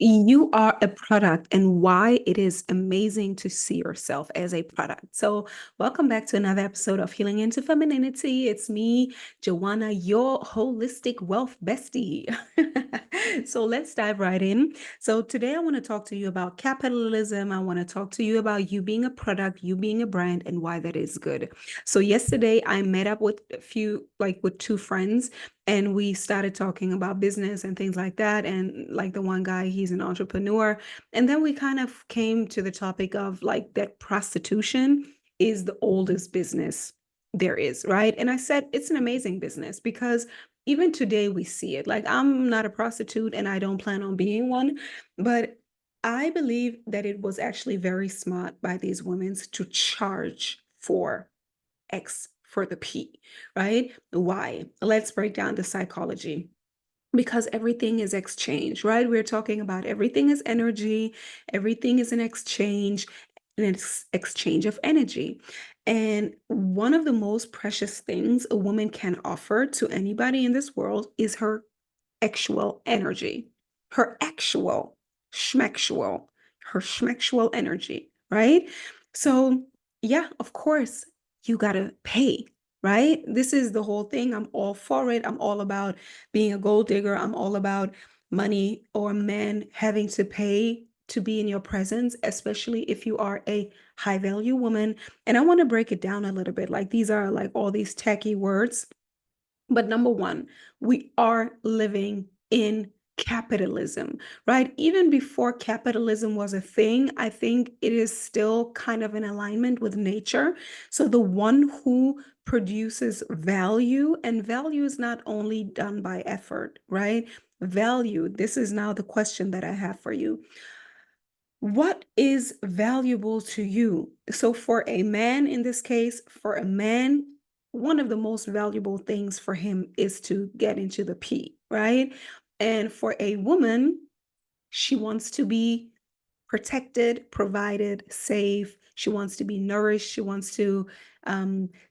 You are a product and why it is amazing to see yourself as a product. So, welcome back to another episode of Healing into Femininity. It's me, Joanna, your holistic wealth bestie. So, let's dive right in. So, today I want to talk to you about capitalism. I want to talk to you about you being a product, you being a brand, and why that is good. So, yesterday I met up with with two friends, and we started talking about business and things like that. And like the one guy, he's an entrepreneur. And then we kind of came to the topic of like that prostitution is the oldest business there is, right? And I said it's an amazing business because even today we see it. Like, I'm not a prostitute and I don't plan on being one, but I believe that it was actually very smart by these women to charge for X for the P, right? Why? Let's break down the psychology. Because everything is exchange, right? We're talking about everything is energy, everything is an exchange, exchange of energy. And one of the most precious things a woman can offer to anybody in this world is her actual energy, her actual schmexual, her schmexual energy, right? So, yeah, of course, you got to pay, right? This is the whole thing. I'm all for it. I'm all about being a gold digger. I'm all about money or men having to pay to be in your presence, especially if you are a high value woman. And I want to break it down a little bit. Like, these are like all these techie words, but number one, we are living in capitalism, right? Even before capitalism was a thing, I think it is still kind of in alignment with nature. So the one who produces value, and value is not only done by effort, right? Value, this is now the question that I have for you. What is valuable to you? So, for a man in this case, for a man, one of the most valuable things for him is to get into the P, right? And for a woman, she wants to be protected, provided, safe. She wants to be nourished. She wants to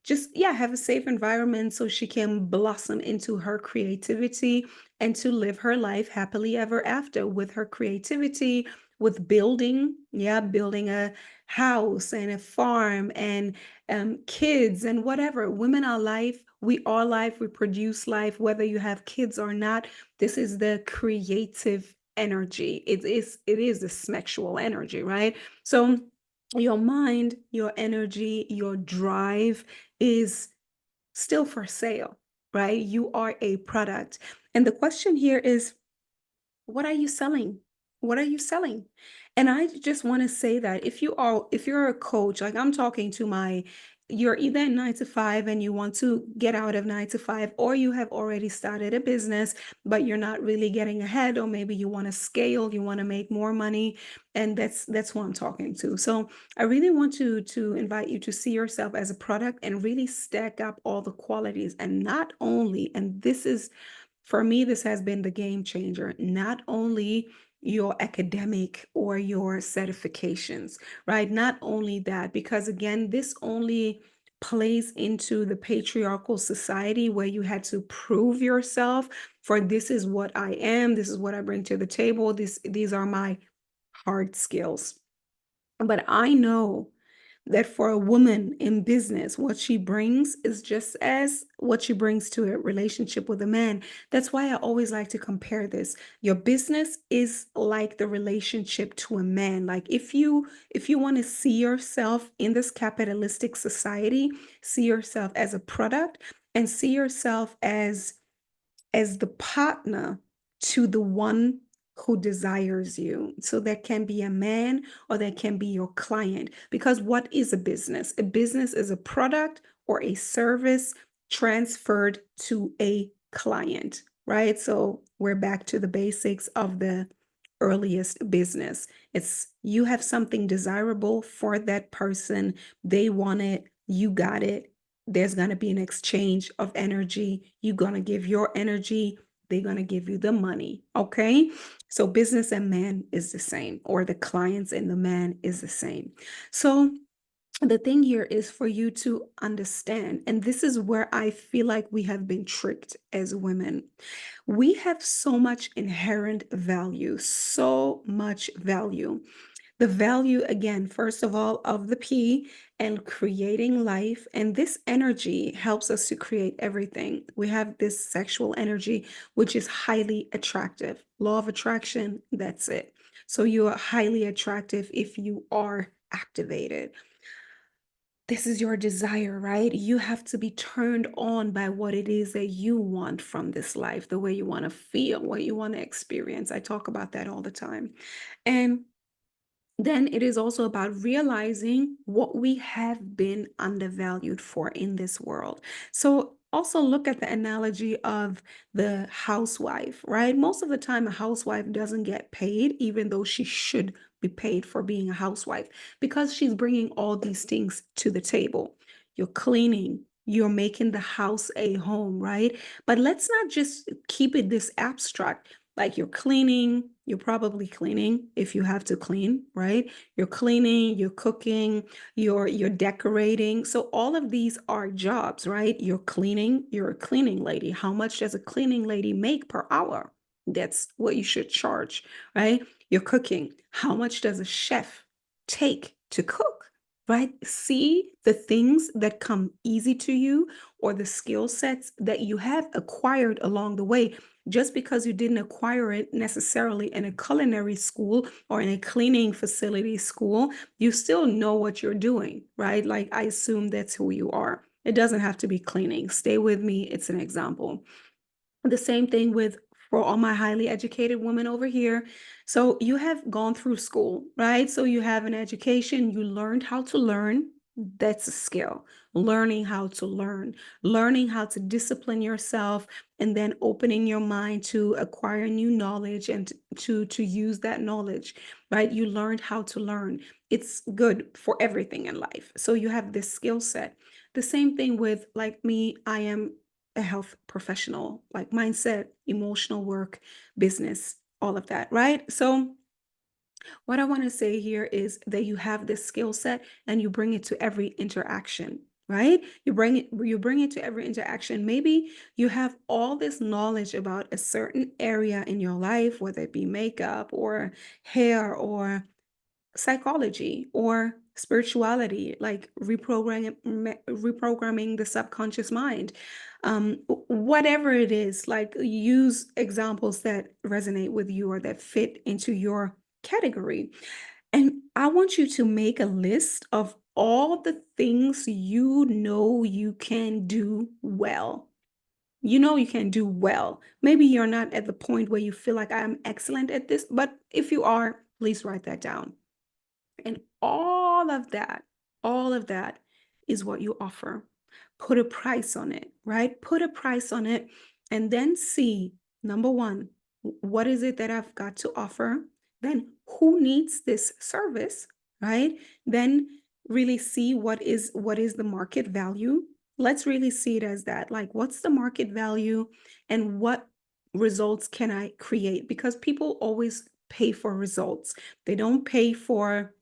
just, yeah, have a safe environment so she can blossom into her creativity and to live her life happily ever after with her creativity, with building, yeah, building a house and a farm and kids and whatever. Women are life. We are life. We produce life, whether you have kids or not. This is the creative energy. It is the sexual energy, right? So your mind, your energy, your drive is still for sale, right? You are a product. And the question here is, what are you selling? What are you selling? And I just want to say that if you're a coach, like I'm talking to you're either in 9 to 5 and you want to get out of 9 to 5, or you have already started a business, but you're not really getting ahead, or maybe you want to scale, you want to make more money. And that's who I'm talking to. So I really want to invite you to see yourself as a product and really stack up all the qualities. And not only, and this is for me, this has been the game changer. Not only your academic or your certifications, right? Not only that, because again, this only plays into the patriarchal society where you had to prove yourself for this is what I am, this is what I bring to the table, these are my hard skills. But I know that for a woman in business, what she brings is just as what she brings to a relationship with a man. That's why I always like to compare this. Your business is like the relationship to a man. Like, if you want to see yourself in this capitalistic society, see yourself as a product and see yourself as the partner to the one who desires you. So that can be a man or that can be your client. Because what is a business? A business is a product or a service transferred to a client, right? So we're back to the basics of the earliest business. It's you have something desirable for that person, they want it, you got it, there's going to be an exchange of energy. You're going to give your energy, they're going to give you the money. Okay. So business and man is the same, or the clients and the man is the same. So The thing here is for you to understand, and this is where I feel like we have been tricked as women. We have so much inherent value, so much value. The value, again, first of all, of the P and creating life. And this energy helps us to create everything. We have this sexual energy, which is highly attractive. Law of attraction, that's it. So you are highly attractive if you are activated. This is your desire, right? You have to be turned on by what it is that you want from this life, the way you want to feel, what you want to experience. I talk about that all the time. And then it is also about realizing what we have been undervalued for in this world. So also look at the analogy of the housewife, right? Most of the time, a housewife doesn't get paid, even though she should be paid for being a housewife, because she's bringing all these things to the table. You're cleaning, you're making the house a home, right? But let's not just keep it this abstract. Like you're cleaning, you're probably cleaning if you have to clean, right? You're cleaning, you're cooking, you're decorating. So all of these are jobs, right? You're cleaning, you're a cleaning lady. How much does a cleaning lady make per hour? That's what you should charge, right? You're cooking. How much does a chef take to cook? Right? See the things that come easy to you or the skill sets that you have acquired along the way just because you didn't acquire it necessarily in a culinary school or in a cleaning facility school, you still know what you're doing, right? Like I assume that's who you are. It doesn't have to be cleaning. Stay with me. It's an example. The same thing with for all my highly educated women over here. So you have gone through school, right? So you have an education, you learned how to learn. That's a skill. Learning how to learn, learning how to discipline yourself, and then opening your mind to acquire new knowledge and to use that knowledge, right? You learned how to learn. It's good for everything in life. So you have this skill set. The same thing with like me, I am a health professional, like mindset, emotional work, business, all of that, right? So what I want to say here is that you have this skill set and you bring it to every interaction, right? You bring it to every interaction. Maybe you have all this knowledge about a certain area in your life, whether it be makeup or hair or psychology or spirituality, like reprogramming the subconscious mind. Whatever it is, like use examples that resonate with you or that fit into your category. And I want you to make a list of all the things you know you can do well. You know you can do well. Maybe you're not at the point where you feel like I'm excellent at this, but if you are, please write that down. And all of that is what you offer. Put a price on it, right? Put a price on it and then see, number one, what is it that I've got to offer? Then who needs this service, right? Then really see what is the market value. Let's really see it as that. Like what's the market value and what results can I create? Because people always pay for results. They don't pay for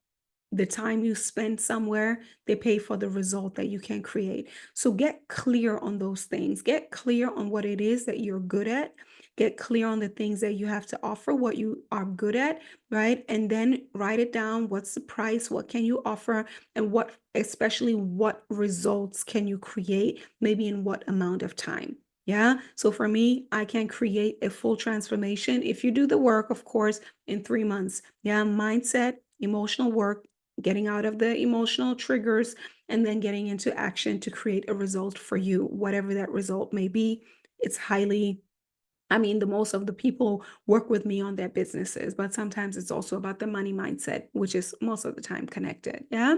the time you spend somewhere, they pay for the result that you can create. So get clear on those things. Get clear on what it is that you're good at. Get clear on the things that you have to offer, what you are good at, right? And then write it down. What's the price? What can you offer? And especially what results can you create, maybe in what amount of time? Yeah. So for me, I can create a full transformation if you do the work, of course, in 3 months. Yeah. Mindset, emotional work, getting out of the emotional triggers, and then getting into action to create a result for you, whatever that result may be. It's highly, I mean, the most of the people work with me on their businesses, but sometimes it's also about the money mindset, which is most of the time connected. Yeah.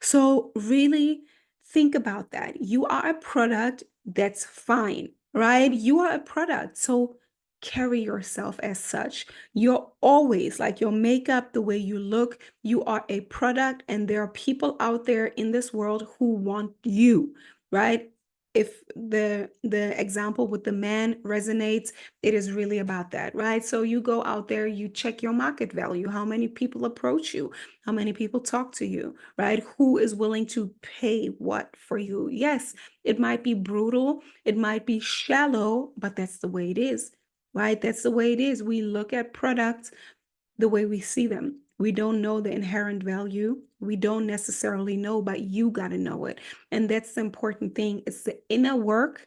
So really think about that. You are a product, that's fine, right? You are a product. So carry yourself as such. You're always like your makeup, the way you look, you are a product, and there are people out there in this world who want you, right? if the example with the man resonates, it is really about that, right? So you go out there, you check your market value, how many people approach you, how many people talk to you, right? Who is willing to pay what for you? Yes, it might be brutal, it might be shallow, but that's the way it is, right? That's the way it is. We look at products the way we see them. We don't know the inherent value. We don't necessarily know, but you got to know it. And that's the important thing. It's the inner work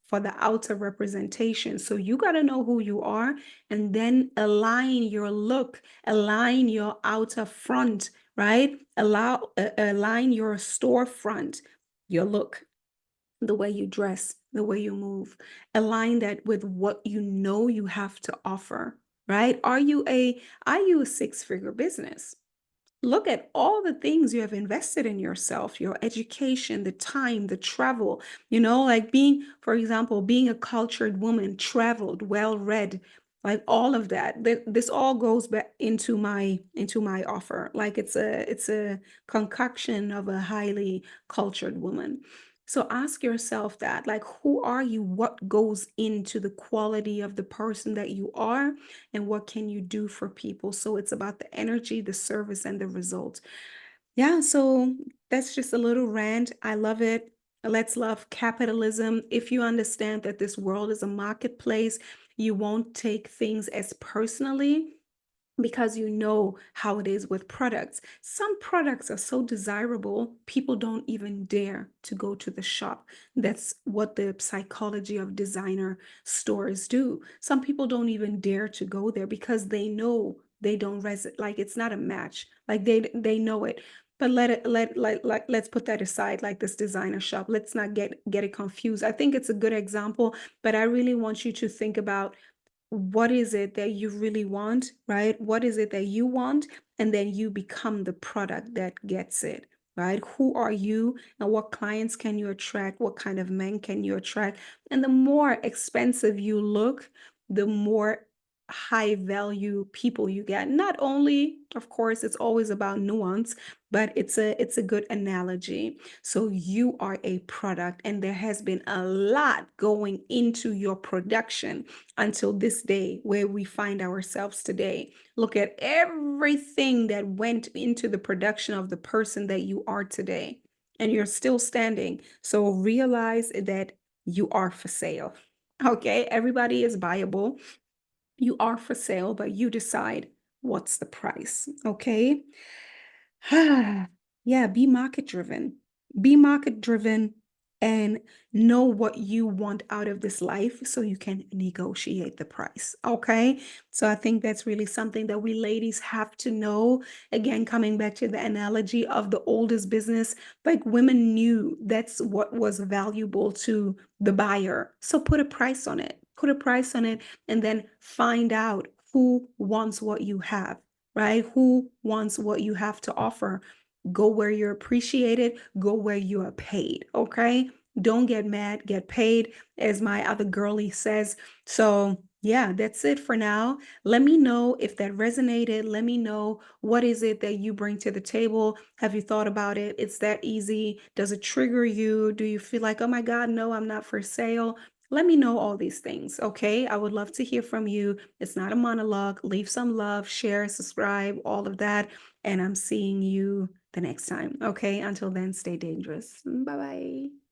for the outer representation. So you got to know who you are and then align your look, align your outer front, right? Align your storefront, your look, the way you dress, the way you move. Align that with what you know you have to offer, right? Are you a six-figure business? Look at all the things you have invested in yourself, your education, the time, the travel, like being, for example, being a cultured woman, traveled, well read, like all of that. This all goes back into my offer. Like it's a concoction of a highly cultured woman. So ask yourself that, like, who are you? What goes into the quality of the person that you are? And what can you do for people? So it's about the energy, the service, and the result. Yeah, so that's just a little rant. I love it. Let's love capitalism. If you understand that this world is a marketplace, you won't take things as personally because you know how it is with products. Some products are so desirable, people don't even dare to go to the shop. That's what the psychology of designer stores do. Some people don't even dare to go there because they know they don't resonate, like it's not a match. Like they know it. But let's put that aside, like this designer shop. Let's not get it confused. I think it's a good example, but I really want you to think about what is it that you really want, right? What is it that you want? And then you become the product that gets it, right? Who are you and what clients can you attract? What kind of men can you attract? And the more expensive you look, the more high value people you get. Not only, of course, it's always about nuance, but it's a good analogy. So you are a product and there has been a lot going into your production until this day where we find ourselves today. Look at everything that went into the production of the person that you are today, and you're still standing. So realize that you are for sale. Okay, everybody is buyable. You are for sale, but you decide what's the price. Okay. Yeah, be market driven. Be market driven and know what you want out of this life so you can negotiate the price. Okay. So I think that's really something that we ladies have to know. Again, coming back to the analogy of the oldest business, like women knew that's what was valuable to the buyer. So put a price on it. Put a price on it and then find out who wants what you have, right? Who wants what you have to offer? Go where you're appreciated, go where you are paid, okay? Don't get mad, get paid, as my other girlie says. So, yeah, that's it for now. Let me know if that resonated. Let me know what is it that you bring to the table. Have you thought about it? It's that easy. Does it trigger you? Do you feel like, oh my God, no, I'm not for sale? Let me know all these things, okay? I would love to hear from you. It's not a monologue. Leave some love, share, subscribe, all of that. And I'm seeing you the next time. Okay. Until then, stay dangerous. Bye bye.